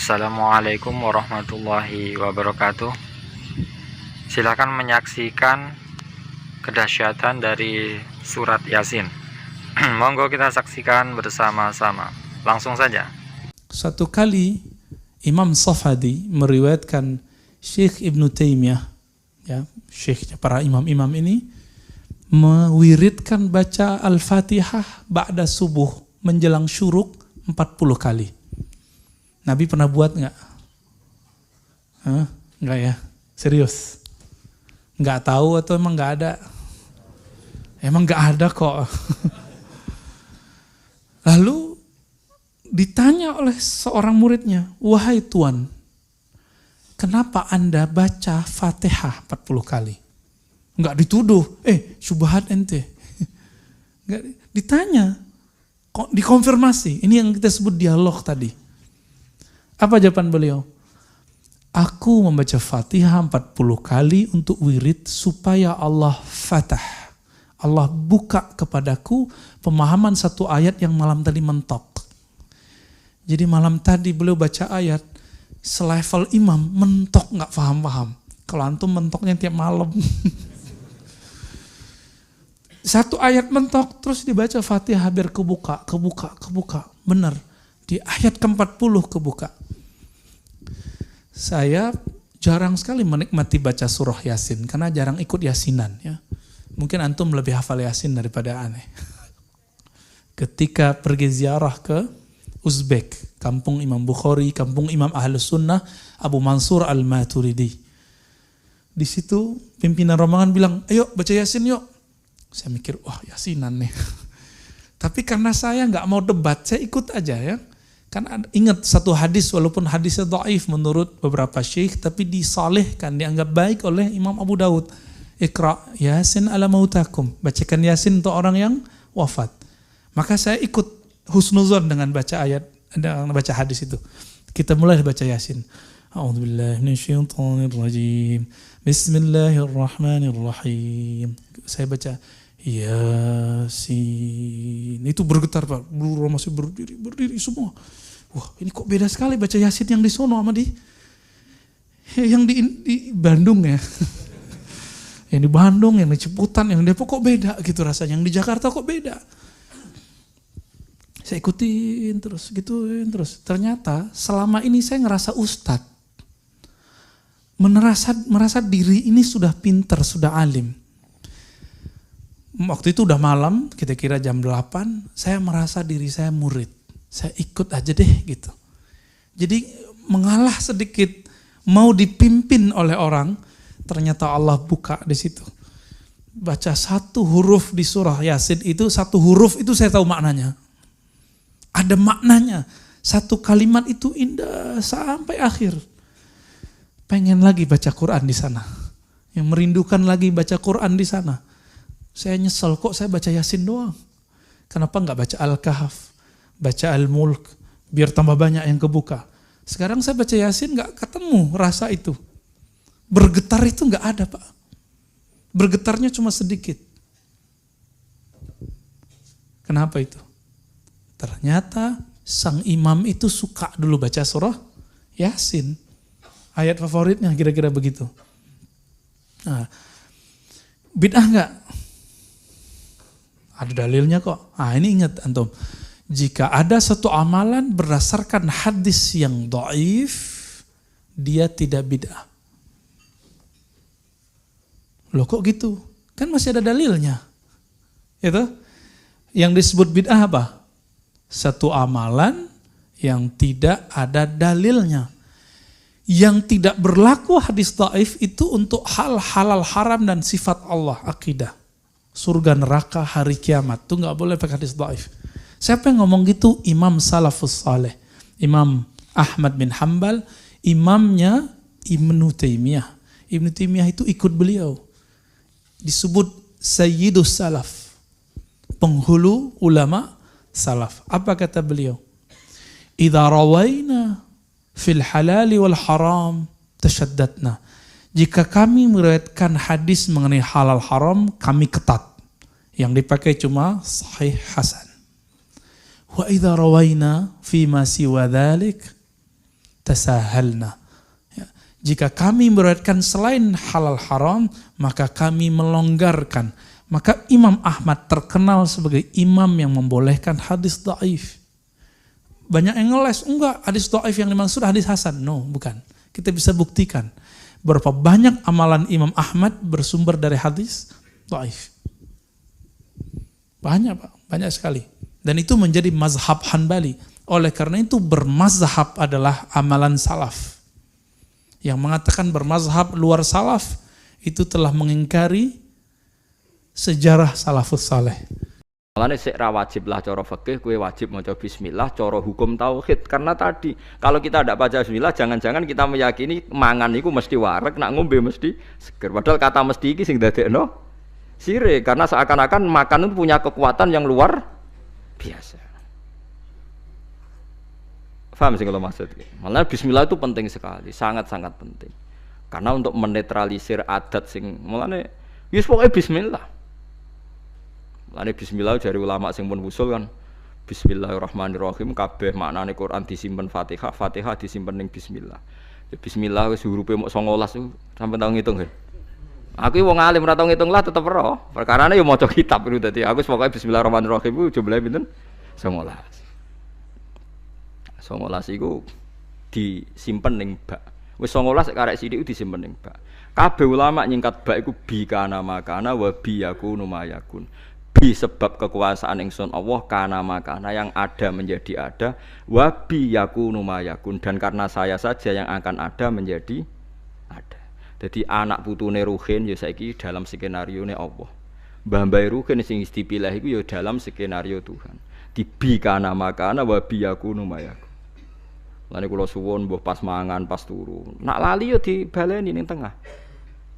Assalamualaikum warahmatullahi wabarakatuh. Silakan menyaksikan kedahsyatan dari surat Yasin. Monggo kita saksikan bersama-sama. Langsung saja. Satu kali Imam Safadi meriwayatkan Syekh Ibnu Taimiyah, ya, syekhnya para imam-imam ini, mewiridkan baca Al-Fatihah ba'da subuh menjelang syuruk 40 kali. Nabi pernah buat nggak? Nggak ya? Serius? Nggak tahu atau emang nggak ada? Emang nggak ada kok. Lalu ditanya oleh seorang muridnya, wahai Tuan, kenapa Anda baca Fatihah 40 kali? Nggak dituduh, syubhat ente. Nggak ditanya, kok dikonfirmasi. Ini yang kita sebut dialog tadi. Apa jawaban beliau? Aku membaca Fatihah 40 kali untuk wirid supaya Allah fatah. Allah buka kepadaku pemahaman satu ayat yang malam tadi mentok. Jadi malam tadi beliau baca ayat, selevel imam mentok gak paham-paham. Kalau antum mentoknya tiap malam. Satu ayat mentok, terus dibaca Fatihah biar kebuka. Benar, di ayat ke-40 kebuka. Saya jarang sekali menikmati baca surah Yasin, karena jarang ikut Yasinan. Ya. Mungkin antum lebih hafal Yasin daripada aneh. Ketika pergi ziarah ke Uzbek, kampung Imam Bukhari, kampung Imam Ahlus Sunnah, Abu Mansur Al-Maturidi. Di situ pimpinan rombongan bilang, ayo baca Yasin yuk. Saya mikir, wah Yasinan nih. Tapi karena saya nggak mau debat, saya ikut aja ya. Kan ingat satu hadis, walaupun hadisnya dhaif menurut beberapa syekh, tapi disalihkan, dianggap baik oleh Imam Abu Daud. Iqra Yasin ala mautakum. Bacakan Yasin untuk orang yang wafat. Maka saya ikut husnuzon dengan baca ayat, dengan baca hadis itu. Kita mulai baca Yasin. A'udzubillahi minasyaitonirrajim. Bismillahirrahmanirrahim. Saya baca Yasin. Itu bergetar Pak. Buru masih berdiri semua. Wah, ini kok beda sekali baca Yasin yang di sono sama yang di Bandung ya. Yang di Bandung, yang di Ciputan, yang di Depok kok beda gitu rasanya. Yang di Jakarta kok beda. Saya ikutin terus, gituin terus. Ternyata selama ini saya ngerasa ustadz. Merasa diri ini sudah pinter, sudah alim. Waktu itu udah malam, kira-kira jam 8, saya merasa diri saya murid. Saya ikut aja deh gitu. Jadi mengalah sedikit, mau dipimpin oleh orang, ternyata Allah buka di situ. Baca satu huruf di surah Yasin itu, satu huruf itu saya tahu maknanya. Ada maknanya. Satu kalimat itu indah sampai akhir. Pengen lagi baca Quran di sana. Yang merindukan lagi baca Quran di sana. Saya nyesel kok saya baca Yasin doang. Kenapa enggak baca Al-Kahf, baca Al-Mulk, biar tambah banyak yang kebuka. Sekarang saya baca Yasin enggak ketemu rasa itu. Bergetar itu enggak ada Pak. Bergetarnya cuma sedikit. Kenapa itu? Ternyata sang imam itu suka dulu baca surah Yasin. Ayat favoritnya kira-kira begitu. Nah, bid'ah enggak? Ada dalilnya kok. Ini ingat antum. Jika ada satu amalan berdasarkan hadis yang dhaif, dia tidak bid'ah. Loh kok gitu? Kan masih ada dalilnya. Itu yang disebut bid'ah apa? Satu amalan yang tidak ada dalilnya. Yang tidak berlaku hadis dhaif itu untuk hal halal haram dan sifat Allah, akidah. Surga neraka hari kiamat itu nggak boleh pakai hadis dhaif. Siapa yang ngomong gitu? Imam Salafus Saleh, Imam Ahmad bin Hanbal, imamnya Ibnu Taimiyah. Ibnu Taimiyah itu ikut beliau. Disebut Sayyidus Salaf, penghulu ulama salaf. Apa kata beliau? Idza rawaina fil halali wal haram tashaddadna. Jika kami meriwayatkan hadis mengenai halal haram, kami ketat. Yang dipakai cuma sahih hasan. Wa idza rawaina fi ma siwa dzalik tasahalna. Ya. Jika kami meriwayatkan selain halal haram, maka kami melonggarkan. Maka Imam Ahmad terkenal sebagai imam yang membolehkan hadis dhaif. Banyak yang ngeles, enggak, hadis dhaif yang dimaksud hadis hasan. No, bukan. Kita bisa buktikan berapa banyak amalan Imam Ahmad bersumber dari hadis dhaif. Banyak, Pak, banyak sekali. Dan itu menjadi mazhab Hanbali. Oleh karena itu bermazhab adalah amalan salaf. Yang mengatakan bermazhab luar salaf itu telah mengingkari sejarah salafus saleh. Malane sik ra wajib lah cara fikih kowe wajib maca bismillah cara hukum tauhid karena tadi kalau kita tidak baca bismillah jangan-jangan kita meyakini mangan iku mesti wareg nak ngombe mesti seger padahal kata mesti iki sing dadekno sirik karena seakan-akan makan itu punya kekuatan yang luar biasa. Paham sih kalau maksud? Malah bismillah itu penting sekali, sangat-sangat penting. Karena untuk menetralisir adat sing mulane wis pokoke bismillah. Mulane bismillah dari ulama sing pun usul kan bismillahirrahmanirrahim kabeh maknane Quran disimpen Fatihah, Fatihah disimpen ning bismillah. Ya bismillah wis hurufe mok 19 sampe tau ngitung kan. Aku wong alim ora tau ngitung lah tetep ora. Perkarane ya maca kitab itu dadi aku pokoke bismillahirrahmanirrahim ku jumlahe pinten? 19. 19 iku disimpen ning bak. Wis 19 karek sithik disimpen ning bak. Kabeh ulama nyingkat bak iku bi kana makana wa bi yakunu mayakun. Bi sebab kekuasaan ingsun Allah kana makana yang ada menjadi ada wa bi yakunu mayakun dan karena saya saja yang akan ada menjadi ada. Jadi anak putune Ruhin ya saiki dalam skenario ne Allah. Mbah-mbah Ruhin sing dipilih iku ya dalam skenario Tuhan. Di bi kana makana wa bi yakunu mayakun. Lane kula suwun mbuh pas mangan pas turu. Nak lali yo dibaleni ning tengah.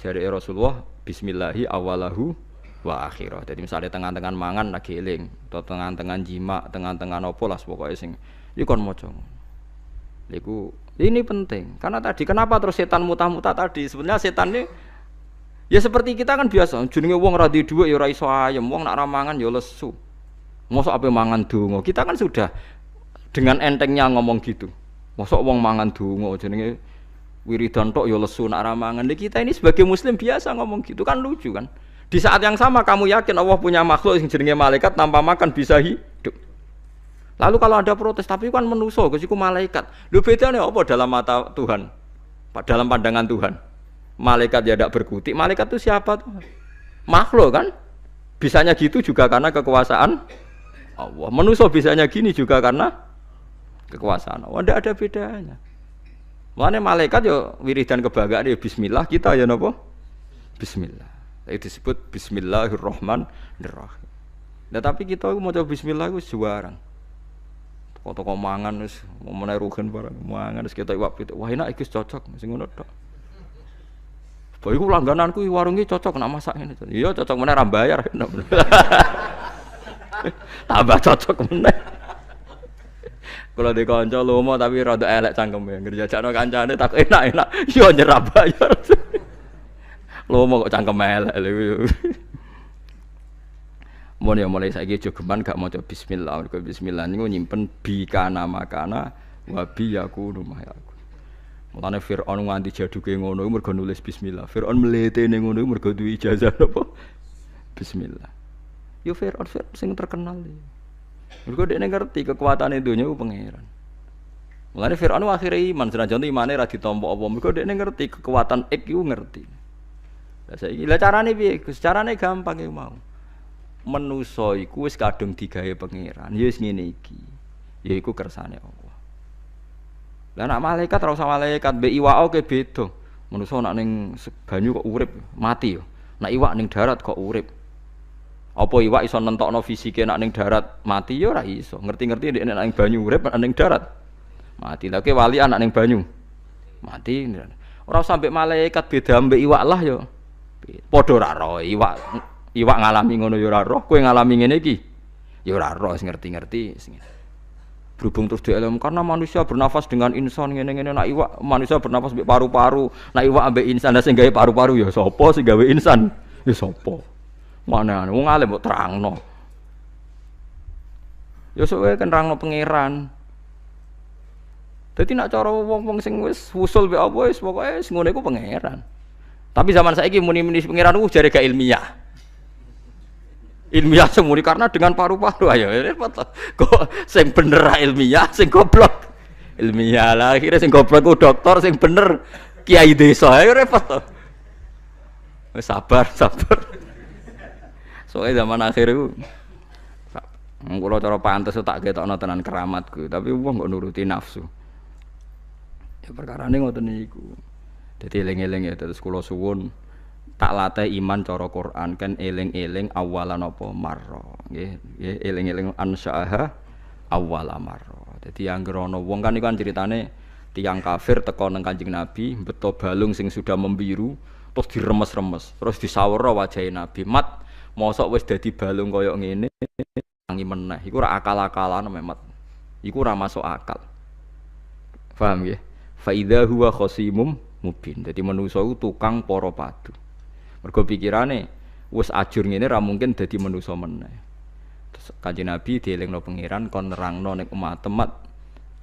Jare Rasulullah bismillahi awalahu wa akhirah. Jadi misalnya tengah-tengah mangan lagi eling atau tengah-tengah jima, tengah-tengah nopo lah pokoknya sing iku kon maca. Iku ini penting. Karena tadi kenapa terus setan mutah-mutah tadi? Sebenarnya setan ini ya seperti kita kan biasa, jenenge wong ra duwe dhuwit ya ora iso ayem, wong nak ra mangan ya lesu. Mosok ape mangan donga. Kita kan sudah dengan entengnya ngomong gitu. Mosok wong mangan donga jenenge wiridan tok ya lesu nak ra mangan. Kita ini sebagai muslim biasa ngomong gitu kan lucu kan. Di saat yang sama kamu yakin Allah punya makhluk yang jenenge malaikat tanpa makan bisa hidup. Lalu kalau ada protes, tapi kan manusia, kesiku malaikat. Lho bedanya apa dalam mata Tuhan? Dalam pandangan Tuhan. Malaikat ya tidak berkutik. Malaikat itu siapa tuh? Makhluk kan? Bisanya gitu juga karena kekuasaan Allah. Manusia bisanya gini juga karena kekuasaan Allah. Tidak ada bedanya. Makanya malaikat ya wiridan kebanggaan ya bismillah, kita ya napa? Bismillah. Itu disebut bismillahirrahmanirrahim. Nah tapi kita mau coba bismillah itu juarang. Toko mangan wis momone Ruhin barang mangan wis ketok iwak pitik. Wah enak iki cocok sing ngono tok. Bae iku langgananku warunge cocok nak masak ngene. Iya cocok meneh ra bayar. Tambah cocok meneh. Kalau di kanca lomo tapi rada elek cangkeme. Ngerjajakno kancane tak enak-enak. Yo nyerah bayar. Lomo kok cangkem elek lho. Mun ya mulai saiki jogeman gak maca bismillah. Mergo bismillah niku nyimpen bi kana makana wa bi yakunu mayakun. Mulane Firaun nganti jaduke ngono mergo nulis bismillah. Firaun mletene ngono mergo duwe ijazah apa? Bismillah. Yo Firaun sing terkenal. Mergo dekne ngerti kekuatane donya ku pangeran. Mulane Firaun akhire iman senajan imane ra ditampa apa. Mergo dekne ngerti kekuatan iku ngerti. Lah saiki lha carane piye? Carane gampang iku mau. Manusa iku wis kadung digawe pangeran. Ya wis ngene iki. Ya iku kersane Allah. Lah nek malaikat ora usah malaikat, mbek iwak oke beda. Manusa nek ning banyu kok urip, mati yo. Nek iwak ning darat kok urip. Apa iwak iso nentokno fisike nek ning darat mati yo ora iso. Ngerti-ngerti nek ning banyu urip nek ning darat mati. Lah ke wali anak ning banyu mati. Ora usah mbek malaikat beda mbek iwak lah yo. Padha ora roh iwak ngalami ngono ya ora roh, kowe ngalami ngene iki ya ora roh, sing ngerti-ngerti sing. Berhubung terus dielem karena manusia bernafas dengan insan ngene-ngene, nak iwak manusia bernafas mbek paru-paru, nak iwak ambek insan sing gawe paru-paru ya sapa sing gawe insan? Ya sapa? Mana wong alim mbok terangno. Ya sok kan nerangno pangeran. Dadi nak cara wong-wong sing wis wusul be apa wis pokoke wis ngono iku pangeran. Tapi zaman saiki muni-muni pangeran ku jare gak ilmiah. Ilmiah semuni karena dengan paru-paru ayo repot to. Kok sing bener ra ilmiah, sing goblok ilmiah lah. Akhirnya sing goblok ku dokter, sing bener kiai desa ayo repot to. Wis sabar. Soalnya zaman akhir itu kula cara pantes tak ketokno tenan keramatku, tapi wong kok nuruti nafsu. Ya perkarane ngoten niku. Dadi eling-eling ya terus kula suwun tak latih iman cara Quran kan eling-eling awalan apa marra. Nggih, eling-eling ansyaha awwala marra. Dadi anggere ana wong kan iku kan ceritane tiyang kafir teka nang Kanjeng Nabi, beto balung sing sudah membiru, terus diremes-remes, terus disawara wajahe Nabi. Mat, mosok wis dadi balung kaya ngene tangi meneh. Iku ora akal-akalan Mat. Iku ora masuk akal. Paham nggih? Fa idza huwa khosimum mubin. Dadi manusa iku tukang para padu. Mergo pikirane wis ajur ngene ra mungkin dadi manusa meneh. Terus Kanjeng Nabi dielingno pangeran kon nerangno ning umat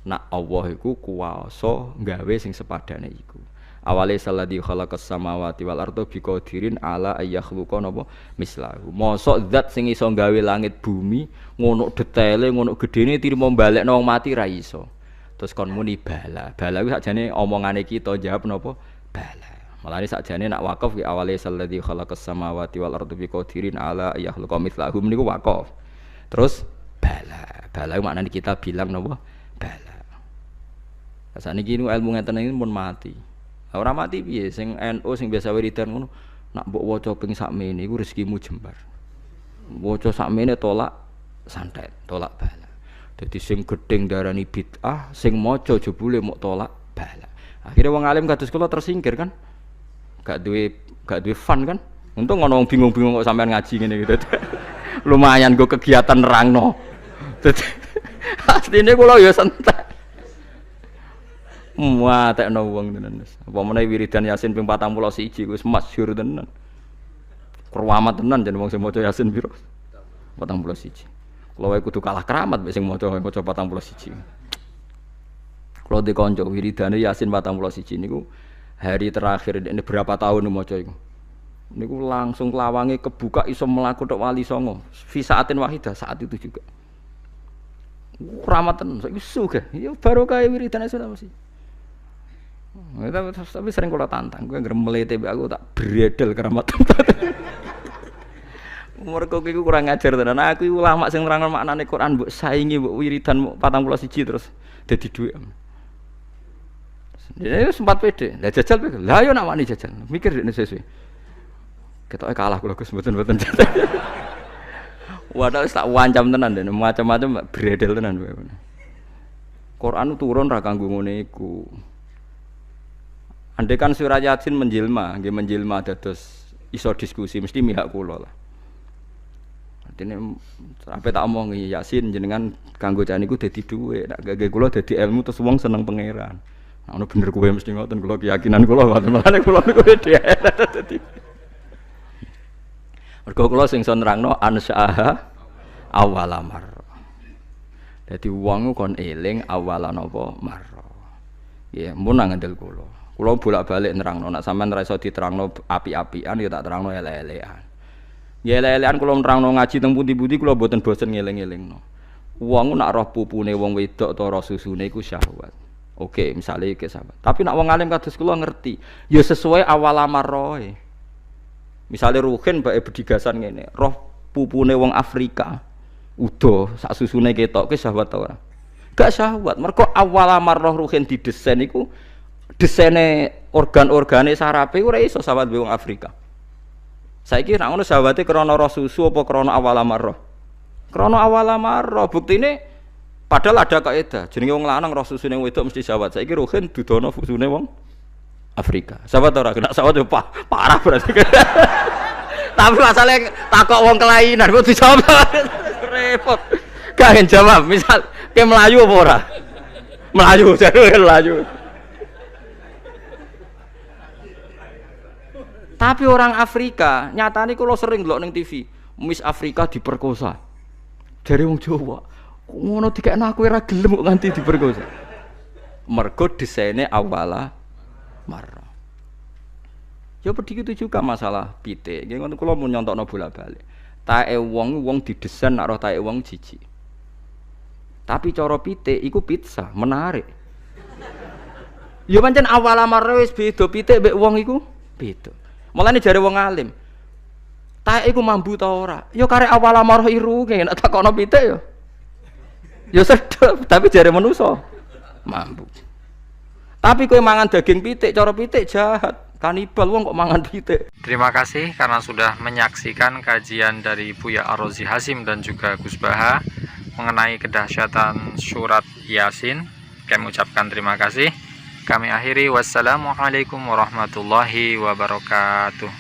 nak Allah iku kuwasa gawe sing sepadane iku. Awale salladzi khalaqas samawati wal arda biqadirin ala ayakhluqa napa mislahu. Mosok zat sing iso gawe langit bumi ngono detaile ngono gedene tirimo balekno wong mati ra iso. Terus kon muni bala. Bala kuwi sakjane omongane kita jawab napa bala. Malane sakjane nak wakaf ki awale salladzi khalaqas samawati wal arda biqadirin ala ayakhluqa mislahu niku wakaf. Terus bala. Bala maknane kita bilang napa bala. Saniki ilmu ngeten iki pun mati. Ora mati piye sing NU sing biasa wiridan ngono nak mbok waca ping sakmene iku rezekimu jembar. Waca sakmene tolak santet, tolak bala. Dadi sing gedeng darani bid'ah, sing maca jebule mok tolak bala. Akhire wong alim kados kula tersingkir kan. Gak duwe fun kan. Untung ana wong bingung-bingung kok sampean ngaji ngene iki. Lumayan go kegiatan nerangno. Dadi asline kula ya santai. Muatekno wong tenan. Apa meneh wiridan Yasin ping 41 ku wis masyhur tenan. Keramat tenan jeneng wong sing maca Yasin piro? 41. Kalau wae kudu kalah keramat mek sing maca 41. Kalau di kanca wiridane Yasin 41 niku hari terakhir ini berapa tahun maca iku. Niku langsung lawange kebuka iso mlaku tok wali songo. Fi saatin wahidah saat itu juga. Keramat tenan saiki sugih. Ya barokah wiridane sudah mesti. Tapi sering kula tantang, kowe anggere mlete aku tak bredel keramat. Mergo iku kurang ngajar tenan. Aku ulama sing nerangno maknane Quran mbok saingi mbok wiridan 41 terus dadi dhuwit. Ya sempat pede. Lah jajal pede. Lah yo nak wani jajal. Mikir dekne sesuai. Ketoke kalah kula Gus mboten-mboten. Wadah wis tak wancam tenan den, macam-macam bredel tenan kowe. Quran turun ra kanggo ngene iku. Andai kan surat Yasin menjelma dados iso diskusi mesti mihak kula lah. Artine sampe tak omongi Yasin jenengan kanggo jan niku dadi dhuwit, nek gage kula dadi ilmu terus wong seneng pangeran. Nah ono bener kowe mesti ngoten kula keyakinan kula malane kula niku dadi. Mergo kula sing iso nerangno ansyaha awalamar. Dadi wong kon eling awalan apa marra. Ya mun nang ngandel kula. Kula bolak-balik nerangno nek sampean ora iso diterangno api-apian ya tak terangno elek-elekan. Ya elek-elekan kula nerangno ngaji teng pundi-pundi kula mboten bosen ngeling-elingno. Wong nak roh pupune wong wedok ta roh susune iku syahwat. Oke, misale iki sahabat. Tapi nak wong alim kados kula ngerti, ya sesuai awal amarroe. Misale ruhin bae bedigasan ngene, roh pupune wong Afrika udo sak susune ketok ki syahwat ta ora? Gak syahwat. Mergo awal amarroh ruhin didesain iku desene organ-organe sarape ora iso sahabat wong Afrika. Saiki nek ngono sahabate krana roh susu apa krana awal amarroh? Krana awal amarroh. Buktine padahal ada kaidah. Jenenge wong lanang roh susune wedok mesti sahabat. Saiki ruhin dudono susune wong Afrika. Sahabat ora kena sahabat yo parah berarti. Tapi masalahnya takok wong kelainan kok dijawab repot. Gak jawab. Misal ke Melayu apa ora? Melayu, jare Melayu. Tapi orang Afrika, nyatane kula sering ndelok ning TV, Miss Afrika diperkosa. Dari wong Jawa, ngono dikekno aku ora gelem kok nganti diperkosa. Mergo desainnya awala marrah. Ya begitu juga masalah pitik. Nggih ngoten kula mun nyontokno bola-balik. Tae wong didesain nak roh tae wong jijik. Tapi cara pitik iku pizza, menarik. Ya pancen awal amare wis beda pitik mbek wong iku beda. Mulane jare wong alim. Tae iku mambu ta ora? Ya karek awal amare iru nek takokno pitik ya. Ya sedep, tapi jare manusa mambu. Tapi kowe mangan daging pitik, cara pitik jahat. Kanibal wong kok mangan pitik. Terima kasih karena sudah menyaksikan kajian dari Buya Ar-Razi Hasim dan juga Gus Baha mengenai kedahsyatan surat Yasin. Kami ucapkan terima kasih. Kami akhiri, wassalamualaikum warahmatullahi wabarakatuh.